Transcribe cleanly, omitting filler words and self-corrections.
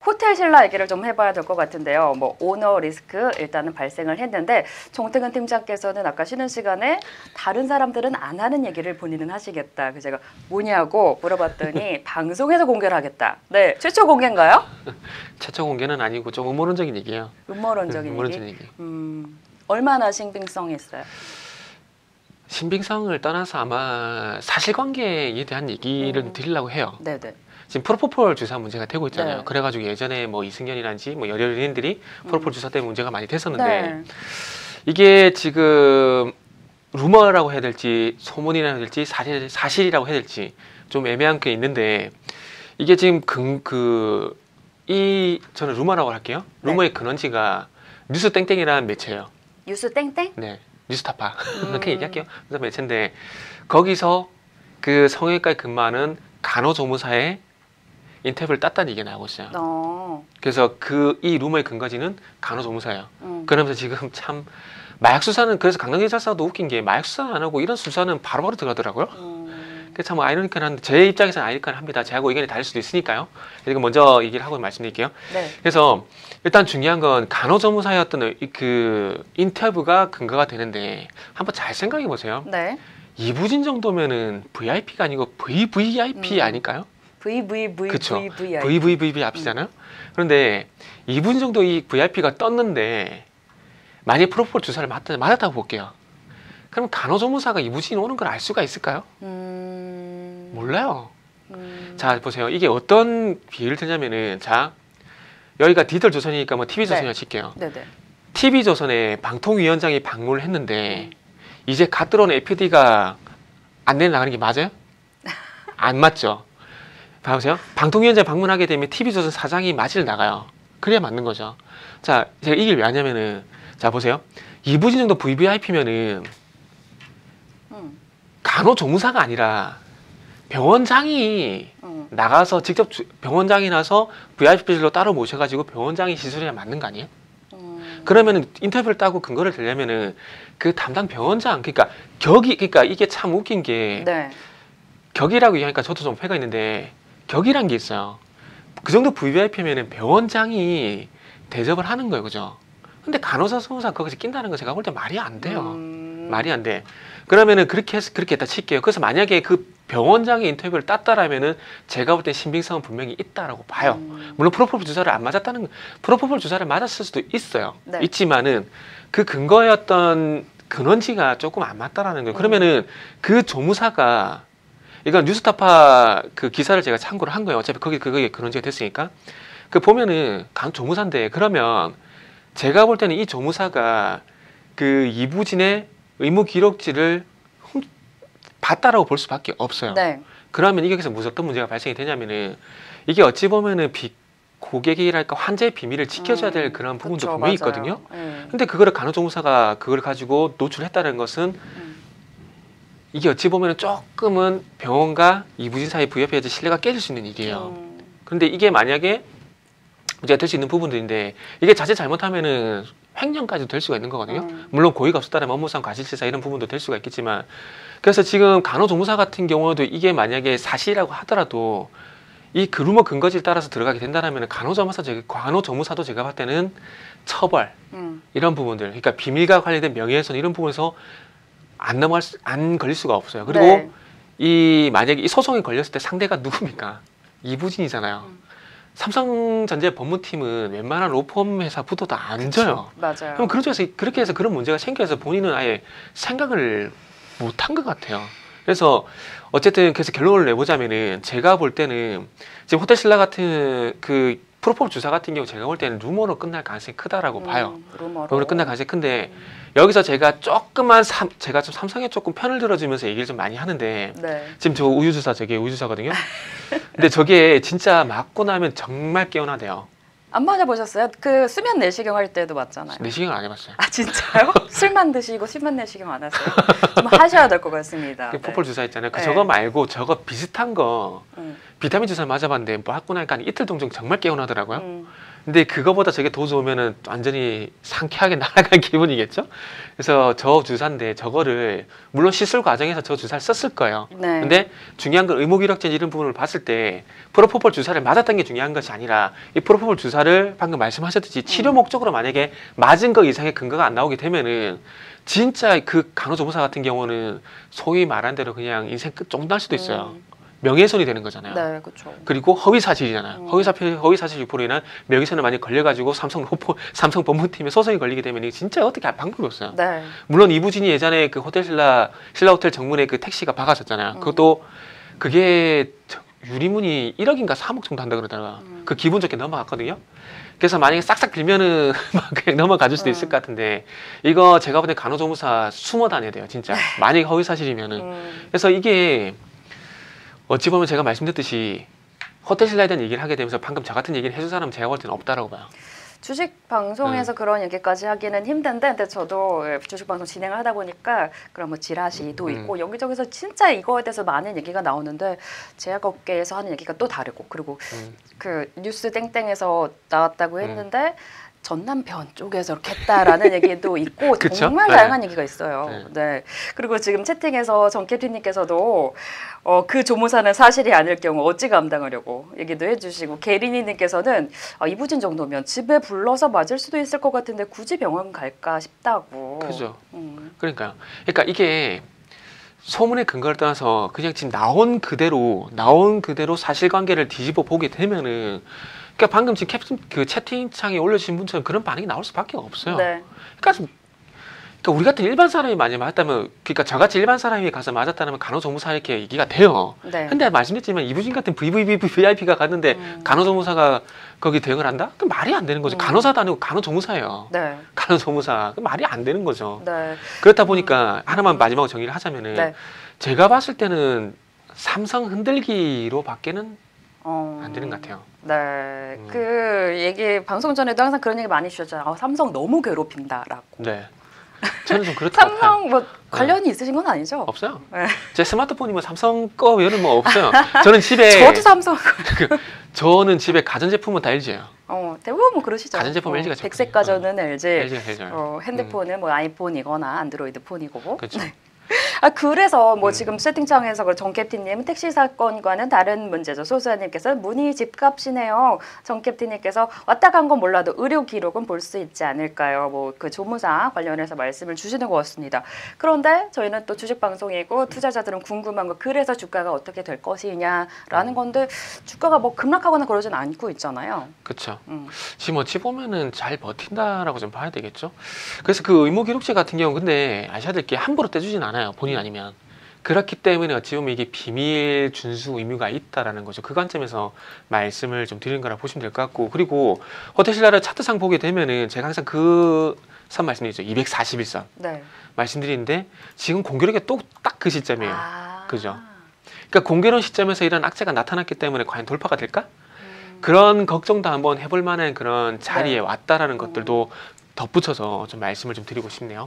호텔 신라 얘기를 좀 해봐야 될 것 같은데요. 뭐 오너 리스크 일단은 발생을 했는데 정태근 팀장께서는 아까 쉬는 시간에 다른 사람들은 안 하는 얘기를 본인은 하시겠다. 그래서 제가 뭐냐고 물어봤더니 방송에서 공개를 하겠다. 네, 최초 공개인가요? 최초 공개는 아니고 좀 음모론적인 얘기예요. 음모론적인 얘기. 얼마나 신빙성이 있어요? 신빙성을 떠나서 아마 사실관계에 대한 얘기를 드리려고 해요. 네네. 지금 프로포폴 주사 문제가 되고 있잖아요. 네. 그래가지고 예전에 뭐 이승연이란지 뭐 여러 연예인들이 프로포폴 주사 때문에 문제가 많이 됐었는데 네. 이게 지금 루머라고 해야 될지 소문이라고 해야 될지 사실이라고 해야 될지 좀 애매한 게 있는데 이게 지금 저는 루머라고 할게요. 네. 루머의 근원지가 뉴스 땡땡이라는 매체예요. 뉴스 땡땡? 네, 뉴스타파 그렇게 얘기할게요. 그래서 매체인데 거기서 그 성형외과에 근무하는 간호조무사의 인터뷰를 땄다는 얘기가 나오고 있어요. 그래서 이 루머의 근거지는 간호조무사예요. 그러면서 지금 참 마약 수사는 그래서 강경경찰서도 웃긴 게 마약 수사 안 하고 이런 수사는 바로바로 들어가더라고요. 그게 참 아이러니컬한데 제 입장에서는 아이러니컬합니다. 제하고 의견이 다를 수도 있으니까요. 그리고 먼저 얘기를 하고 말씀드릴게요. 네. 그래서 일단 중요한 건 간호조무사였던 그 인터뷰가 근거가 되는데 한번 잘 생각해 보세요. 네. 이부진 정도면은 VIP가 아니고 VVIP 아닐까요? 그쵸. VVVV 앞이잖아요. 그런데 이부진 정도 이 VIP가 떴는데 만약에 프로포폴 주사를 맞았다고 볼게요. 그럼 간호조무사가 이부진이 오는 걸 알 수가 있을까요? 몰라요. 자 보세요. 이게 어떤 비유를 드냐면은 자 여기가 디지털조선이니까 뭐 TV조선이라 칠게요. 네네. TV조선에 방통위원장이 방문을 했는데 이제 갓 들어온 APD가 안내 나가는 게 맞아요? 안 맞죠. 봐보세요. 방통위원장이 방문하게 되면 TV조선 사장이 맞이를 나가요. 그래야 맞는 거죠. 자, 제가 이길 왜 하냐면은 자 보세요. 이부진 정도 VVIP면은 간호조무사가 아니라 병원장이 나가서 직접 병원장이 나서 VIP실로 따로 모셔가지고 병원장이 시술해야 맞는 거 아니에요? 그러면은 인터뷰를 따고 근거를 대려면은 그 담당 병원장 그러니까 이게 참 웃긴 게 네. 격이라고 얘기하니까 저도 좀 회가 있는데 격이란 게 있어요. 그 정도 VVIP면은 병원장이 대접을 하는 거예요, 그죠? 근데 간호사, 소무사 거기서 낀다는 거 제가 볼 때 말이 안 돼요. 말이 안 돼. 그러면은 그렇게 했다 칠게요. 그래서 만약에 그 병원장의 인터뷰를 땄다라면은 제가 볼 때 신빙성은 분명히 있다라고 봐요. 물론 프로포폴 주사를 안 맞았다는 프로포폴 주사를 맞았을 수도 있어요. 네. 있지만은 그 근거였던 근원지가 조금 안 맞다라는 거예요. 그러면은 그 조무사가 이건 뉴스타파 그 기사를 제가 참고를 한 거예요. 어차피 그게 근원지가 됐으니까. 그 보면은 조무사인데 그러면 제가 볼 때는 이 조무사가 그 이부진의 의무 기록지를 봤다라고 볼 수밖에 없어요. 네. 그러면 이게 어떤 문제가 발생이 되냐면은 이게 어찌 보면은 고객이랄까 환자의 비밀을 지켜줘야 될 그런 부분도 그쵸, 분명히 맞아요. 있거든요. 네. 근데 그거를 간호조무사가 그걸 가지고 노출했다는 것은 이게 어찌 보면은 조금은 병원과 이부진 사이 VIP의 신뢰가 깨질 수 있는 일이에요. 그런데 이게 만약에 문제가 될 수 있는 부분들인데 이게 자칫 잘못하면은 횡령까지도 될 수가 있는 거거든요. 물론 고의가 없었다면 업무상 과실치사 이런 부분도 될 수가 있겠지만 그래서 지금 간호조무사 같은 경우도 이게 만약에 사실이라고 하더라도 이 루머 근거지를 따라서 들어가게 된다면 간호조무사도 제가 봤을 때는 처벌 이런 부분들 그러니까 비밀과 관련된 명예훼손 이런 부분에서 안 걸릴 수가 없어요. 그리고 네. 만약에 이 소송에 걸렸을 때 상대가 누굽니까? 이부진이잖아요. 삼성전자 법무팀은 웬만한 로펌 회사부터도 안 져요. 맞아요. 그럼 그렇게 해서 그런 문제가 생겨서 본인은 아예 생각을 못한 것 같아요. 그래서 어쨌든 그래서 결론을 내보자면은 제가 볼 때는 지금 호텔 신라 같은 그 프로포폴 주사 같은 경우 제가 볼 때는 루머로 끝날 가능성이 크다라고 봐요. 루머로 끝날 가능성이 큰데 여기서 제가 제가 좀 삼성에 조금 편을 들어주면서 얘기를 좀 많이 하는데 네. 지금 저 저게 우유주사거든요. 근데 저게 진짜 맞고 나면 정말 개운하대요. 안 맞아보셨어요? 그 수면 내시경 할 때도 맞잖아요. 내시경을 안 해봤어요. 아 진짜요? 술만 드시고 수면 내시경 안 하세요? 좀 하셔야 될 것 같습니다. 그 포폴 주사 있잖아요. 네. 저거 말고 저거 비슷한 거 비타민 주사를 맞아봤는데 맞고 나니까 이틀 동안 정말 개운하더라고요. 근데 그거보다 저게 더 좋으면은 완전히 상쾌하게 날아간 기분이겠죠? 그래서 저 주사인데 저거를 물론 시술 과정에서 저 주사를 썼을 거예요. 네. 근데 중요한 건 의무기록제 이런 부분을 봤을 때 프로포폴 주사를 맞았던 게 중요한 것이 아니라 이 프로포폴 주사를 방금 말씀하셨듯이 치료 목적으로 만약에 맞은 거 이상의 근거가 안 나오게 되면은 진짜 그 간호조무사 같은 경우는 소위 말한 대로 그냥 인생 끝 종날 수도 있어요. 명예훼손이 되는 거잖아요. 네, 그렇죠. 그리고 허위사실이잖아요. 허위사실 유포로 명예훼손을 많이 걸려가지고 삼성 법무팀에 소송이 걸리게 되면 이게 진짜 어떻게 할 방법이 없어요. 네. 물론 물론 이부진이 예전에 그 신라 호텔 정문에 그 택시가 박았었잖아요. 그것도 그게 유리문이 1억인가 3억 정도 한다 그러다가 그 기분 좋게 넘어갔거든요. 그래서 만약에 싹싹 빌면은 막 그냥 넘어가줄 수도 있을 것 같은데 이거 제가 볼 때 간호조무사 숨어 다녀야 돼요, 진짜. 만약에 허위사실이면은. 그래서 이게 어찌 보면 제가 말씀드렸듯이 호텔 신라에 대한 얘기를 하게 되면서 방금 저 같은 얘기를 해준 사람은 제가 볼 때는 없다라고 봐요. 주식 방송에서 그런 얘기까지 하기는 힘든데, 근데 저도 주식 방송 진행을 하다 보니까 그런 뭐 지라시도 있고 여기저기서 진짜 이거에 대해서 많은 얘기가 나오는데 제약업계에서 하는 얘기가 또 다르고, 그리고 그 뉴스 땡땡에서 나왔다고 했는데 전남편 쪽에서 이렇게 했다라는 얘기도 있고 그쵸? 정말 네. 다양한 얘기가 있어요. 네. 그리고 지금 채팅에서 정캡틴님께서도 그 조무사는 사실이 아닐 경우 어찌 감당하려고 얘기도 해주시고, 게리니님께서는 이부진 정도면 집에 불러서 맞을 수도 있을 것 같은데 굳이 병원 갈까 싶다고. 그죠. 그러니까 이게 소문의 근거를 떠나서 그냥 지금 나온 그대로 사실관계를 뒤집어 보게 되면은, 그러니까 방금 지금 그 채팅창에 올려주신 분처럼 그런 반응이 나올 수밖에 없어요. 네. 그러니까 우리 같은 일반 사람이 많이 맞았다면, 그러니까 저같이 일반 사람이 가서 맞았다면 간호조무사 이렇게 얘기가 돼요. 네. 근데 말씀드렸지만 이부진 같은 VVVIP가 갔는데 간호조무사가 거기 대응을 한다? 그 말이 안 되는 거죠. 간호사도 아니고 간호조무사예요. 네. 간호조무사. 그 말이 안 되는 거죠. 네. 그렇다 보니까 하나만 마지막으로 정리를 하자면은 네. 제가 봤을 때는 삼성 흔들기로 밖에는 안 되는 것 같아요. 네. 그 얘기 방송 전에도 항상 그런 얘기 많이 주셨잖아요. 삼성 너무 괴롭힌다라고. 네. 저는 좀 그렇다고 봐요. 삼성 뭐 관련이 있으신 건 아니죠? 없어요. 네. 제 스마트폰이 뭐 삼성 거 외에는 뭐 없어요. 저는 집에 저도 삼성. 저는 집에 가전제품은 다 LG예요. 대부분 뭐 그러시죠. 가전제품 LG가 백색 가전은 LG. LG가 제일 좋아요. 핸드폰은 뭐 아이폰이거나 안드로이드 폰이고. 그렇죠. 네. 그래서 뭐 지금 채팅창에서 정캡틴님 택시 사건과는 다른 문제죠. 소수아님께서 문의 집값이네요. 정캡틴님께서 왔다 간 건 몰라도 의료 기록은 볼 수 있지 않을까요? 뭐 그 조무사 관련해서 말씀을 주시는 것 같습니다. 그런데 저희는 또 주식 방송이고 투자자들은 궁금한 거, 그래서 주가가 어떻게 될 것이냐라는 건데 주가가 뭐 급락하거나 그러진 않고 있잖아요. 그렇죠. 지금 어찌 보면은 잘 버틴다라고 좀 봐야 되겠죠. 그래서 그 의무기록제 같은 경우 근데 아셔야 될 게 함부로 떼주진 않아요. 본인 아니면. 그렇기 때문에 어찌 보면 이게 비밀 준수 의무가 있다라는 거죠. 그 관점에서 말씀을 좀 드리는 거라 보시면 될 것 같고, 그리고 호텔 신라를 차트상 보게 되면은 제가 항상 그 선 말씀드리죠. 241선 네. 말씀드리는데 지금 공교롭게 또 딱 그 시점이에요. 그죠? 그러니까 공교로운 시점에서 이런 악재가 나타났기 때문에 과연 돌파가 될까? 그런 걱정도 한번 해볼 만한 그런 자리에 왔다라는 것들도 덧붙여서 좀 말씀을 좀 드리고 싶네요.